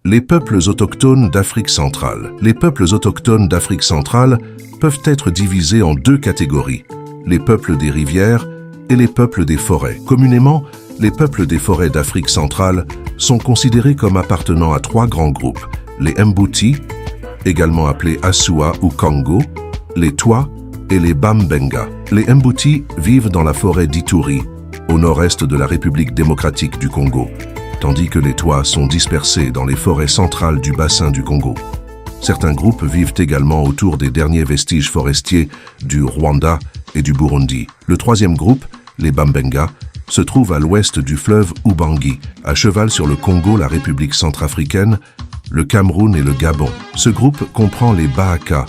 Les peuples autochtones d'Afrique centrale. Les peuples autochtones d'Afrique centrale peuvent être divisés en deux catégories, les peuples des rivières et les peuples des forêts. Communément, les peuples des forêts d'Afrique centrale sont considérés comme appartenant à trois grands groupes, les Mbuti, également appelés Asua ou Congo, les Twa et les Bambenga. Les Mbuti vivent dans la forêt d'Ituri, au nord-est de la République démocratique du Congo, tandis que les Twa sont dispersés dans les forêts centrales du bassin du Congo. Certains groupes vivent également autour des derniers vestiges forestiers du Rwanda et du Burundi. Le troisième groupe, les Bambenga, se trouve à l'ouest du fleuve Ubangi, à cheval sur le Congo, la République centrafricaine, le Cameroun et le Gabon. Ce groupe comprend les Bahaka,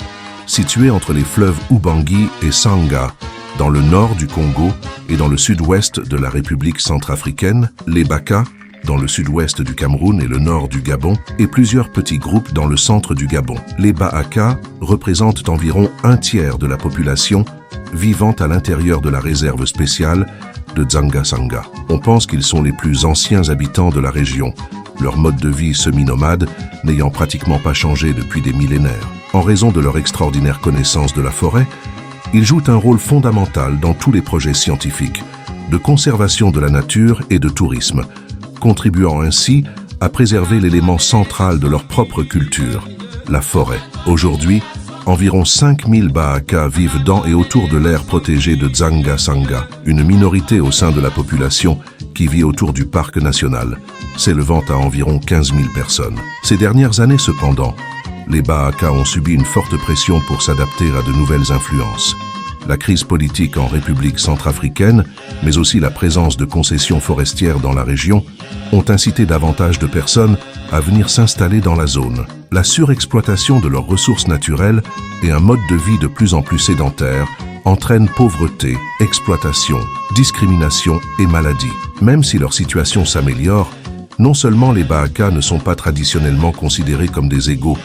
situés entre les fleuves Ubangi et Sanga, dans le nord du Congo et dans le sud-ouest de la République centrafricaine, les Baka, dans le sud-ouest du Cameroun et le nord du Gabon, et plusieurs petits groupes dans le centre du Gabon. Les Bahaka représentent environ un tiers de la population vivant à l'intérieur de la réserve spéciale de Dzanga-Sanga. On pense qu'ils sont les plus anciens habitants de la région, leur mode de vie semi-nomade n'ayant pratiquement pas changé depuis des millénaires. En raison de leur extraordinaire connaissance de la forêt, ils jouent un rôle fondamental dans tous les projets scientifiques, de conservation de la nature et de tourisme, contribuant ainsi à préserver l'élément central de leur propre culture, la forêt. Aujourd'hui, environ 5000 Bahaka vivent dans et autour de l'aire protégée de Dzanga-Sanga, une minorité au sein de la population qui vit autour du parc national, s'élevant à environ 15 000 personnes. Ces dernières années cependant, les Bahaka ont subi une forte pression pour s'adapter à de nouvelles influences. La crise politique en République centrafricaine, mais aussi la présence de concessions forestières dans la région, ont incité davantage de personnes à venir s'installer dans la zone. La surexploitation de leurs ressources naturelles et un mode de vie de plus en plus sédentaire entraînent pauvreté, exploitation, discrimination et maladie. Même si leur situation s'améliore, non seulement les Bahaka ne sont pas traditionnellement considérés comme des égaux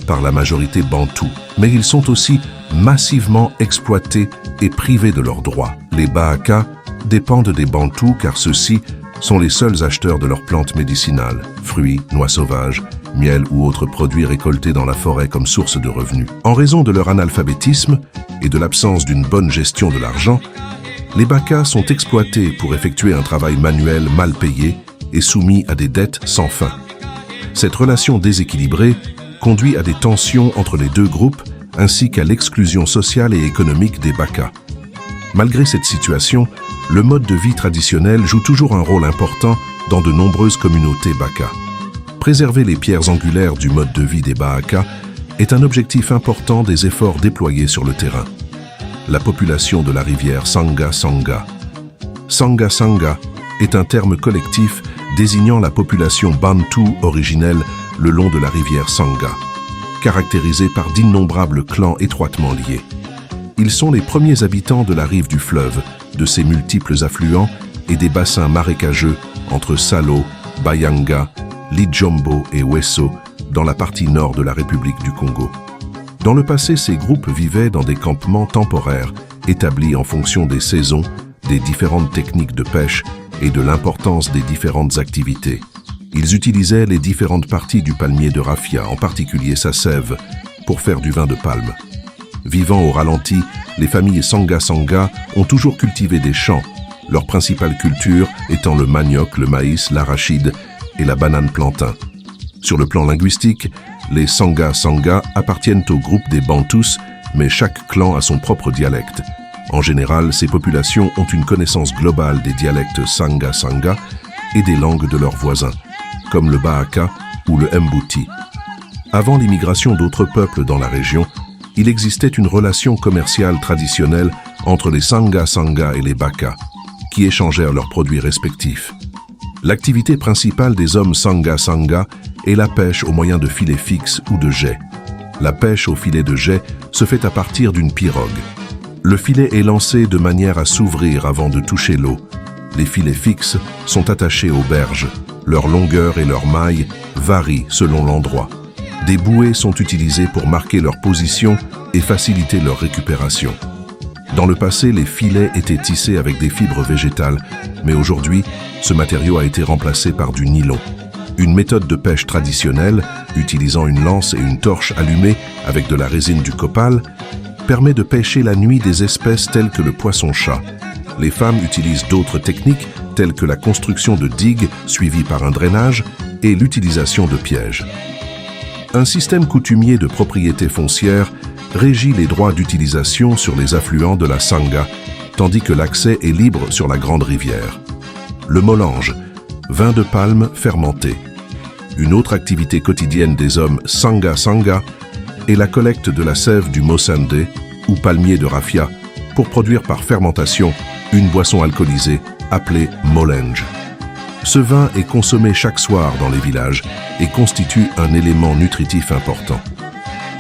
par la majorité bantoue, mais ils sont aussi massivement exploités et privés de leurs droits. Les Bahaka dépendent des Bantous car ceux-ci sont les seuls acheteurs de leurs plantes médicinales, fruits, noix sauvages, miel ou autres produits récoltés dans la forêt comme source de revenus. En raison de leur analphabétisme et de l'absence d'une bonne gestion de l'argent, les Bahaka sont exploités pour effectuer un travail manuel mal payé et soumis à des dettes sans fin. Cette relation déséquilibrée conduit à des tensions entre les deux groupes ainsi qu'à l'exclusion sociale et économique des Bahaka. Malgré cette situation, le mode de vie traditionnel joue toujours un rôle important dans de nombreuses communautés Bahaka. Préserver les pierres angulaires du mode de vie des Bahaka est un objectif important des efforts déployés sur le terrain. La population de la rivière Sanga-Sanga. Sanga-Sanga est un terme collectif désignant la population bantoue originelle le long de la rivière Sanga, caractérisée par d'innombrables clans étroitement liés. Ils sont les premiers habitants de la rive du fleuve, de ses multiples affluents et des bassins marécageux entre Salo, Bayanga, Lijombo et Wesso dans la partie nord de la République du Congo. Dans le passé, ces groupes vivaient dans des campements temporaires établis en fonction des saisons, des différentes techniques de pêche et de l'importance des différentes activités. Ils utilisaient les différentes parties du palmier de raffia, en particulier sa sève, pour faire du vin de palme. Vivant au ralenti, les familles Sanga-Sanga ont toujours cultivé des champs, leur principale culture étant le manioc, le maïs, l'arachide et la banane plantain. Sur le plan linguistique, les Sanga-Sanga appartiennent au groupe des Bantous, mais chaque clan a son propre dialecte. En général, ces populations ont une connaissance globale des dialectes Sanga-Sanga et des langues de leurs voisins, comme le Bahaka ou le Mbuti. Avant l'immigration d'autres peuples dans la région, il existait une relation commerciale traditionnelle entre les Sanga-Sanga et les Bahaka, qui échangèrent leurs produits respectifs. L'activité principale des hommes Sanga-Sanga est la pêche au moyen de filets fixes ou de jets. La pêche au filet de jet se fait à partir d'une pirogue. Le filet est lancé de manière à s'ouvrir avant de toucher l'eau. Les filets fixes sont attachés aux berges. Leur longueur et leur maille varient selon l'endroit. Des bouées sont utilisées pour marquer leur position et faciliter leur récupération. Dans le passé, les filets étaient tissés avec des fibres végétales, mais aujourd'hui, ce matériau a été remplacé par du nylon. Une méthode de pêche traditionnelle, utilisant une lance et une torche allumée avec de la résine du copal, permet de pêcher la nuit des espèces telles que le poisson-chat. Les femmes utilisent d'autres techniques telles que la construction de digues suivies par un drainage et l'utilisation de pièges. Un système coutumier de propriété foncière régit les droits d'utilisation sur les affluents de la Sangha, tandis que l'accès est libre sur la grande rivière. Le molange, vin de palme fermenté. Une autre activité quotidienne des hommes Sangha est la collecte de la sève du Mosande, ou palmier de raffia, pour produire par fermentation une boisson alcoolisée appelée molange. Ce vin est consommé chaque soir dans les villages et constitue un élément nutritif important.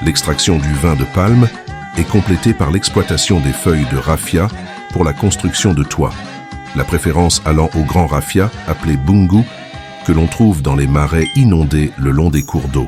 L'extraction du vin de palme est complétée par l'exploitation des feuilles de raffia pour la construction de toits, la préférence allant au grand raffia appelé bungu, que l'on trouve dans les marais inondés le long des cours d'eau.